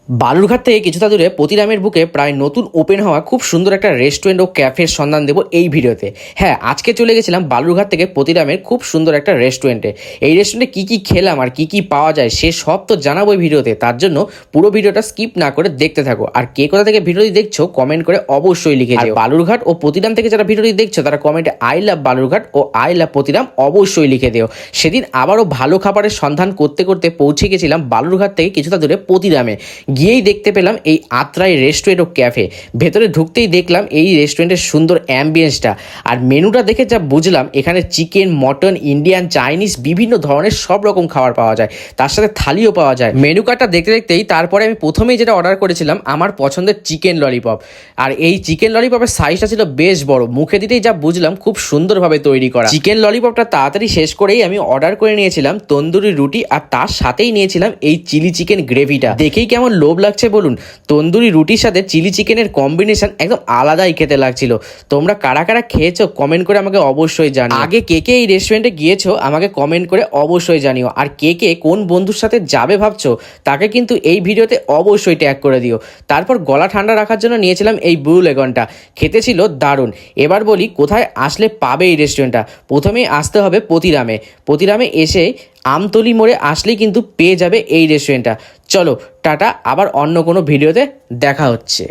বালুরঘাট থেকে কিছুটা দূরে পতিরামের বুকে প্রায় নতুন ওপেন হওয়া খুব সুন্দর একটা রেস্টুরেন্ট ও ক্যাফের সন্ধান দেবো এই ভিডিওতে। হ্যাঁ, আজকে চলে গেছিলাম বালুরঘাট থেকে পতিরামের খুব সুন্দর একটা রেস্টুরেন্টে। এই রেস্টুরেন্টে কী কী খেলাম আর কী কী পাওয়া যায় সে সব তো জানাবো এই ভিডিওতে। তার জন্য পুরো ভিডিওটা স্কিপ না করে দেখতে থাকো। আর কে কোথা থেকে ভিডিওটি দেখছো কমেন্ট করে অবশ্যই লিখে দিও। বালুরঘাট ও পতিরাম থেকে যারা ভিডিওটি দেখছো তারা কমেন্টে আই লাভ বালুরঘাট ও আই লাভ পতিরাম অবশ্যই লিখে দিও। সেদিন আবারও ভালো খাবারের সন্ধান করতে করতে পৌঁছে গেছিলাম বালুরঘাট থেকে কিছুটা দূরে পতিরামে। গিয়েই দেখতে পেলাম এই আত্রাই রেস্টুরেন্ট ও ক্যাফে। ভেতরে ঢুকতেই দেখলাম এই রেস্টুরেন্টের সুন্দর অ্যাম্বিয়েন্সটা। আর মেনুটা দেখে যা বুঝলাম এখানে চিকেন, মটন, ইন্ডিয়ান, চাইনিজ বিভিন্ন ধরনের সব রকম খাবার পাওয়া যায়, তার সাথে থালিও পাওয়া যায়। মেনু কার্ডটা দেখতে দেখতেই তারপরে আমি প্রথমেই যেটা অর্ডার করেছিলাম আমার পছন্দের চিকেন ললিপপ। আর এই চিকেন ললিপপের সাইজটা ছিল বেশ বড়, মুখে দিতেই যা বুঝলাম খুব সুন্দরভাবে তৈরি করা। চিকেন ললিপপটা তাড়াতাড়ি শেষ করেই আমি অর্ডার করে নিয়েছিলাম তন্দুরি রুটি, আর তার সাথেই নিয়েছিলাম এই চিলি চিকেন গ্রেভিটা। দেখেই কেমন লোভ লাগছে বলুন। তন্দুরি রুটির সাথে চিলি চিকেনের কম্বিনেশন একদম আলাদাই খেতে লাগছিল। তোমরা কারা কারা খেয়েছো কমেন্ট করে আমাকে অবশ্যই জানিও। আগে কে কে এই রেস্টুরেন্টে গিয়েছো আমাকে কমেন্ট করে অবশ্যই জানিও। আর কে কে কোন বন্ধুর সাথে যাবে ভাবছো তাকে কিন্তু এই ভিডিওতে অবশ্যই ট্যাগ করে দিও। তারপর গলা ঠান্ডা রাখার জন্য নিয়েছিলাম এই ব্লু লেগনটা, খেতে ছিল দারুণ। এবার বলি কোথায় আসলে পাবে এই রেস্টুরেন্টটা। প্রথমেই আসতে হবে পতিরামে। পতিরামে এসে আমতলি মোড়ে আসলেই কিন্তু পেয়ে যাবে এই রেস্টুরেন্টটা। চলো টাটা, আবার অন্য কোনো ভিডিওতে দেখা হচ্ছে।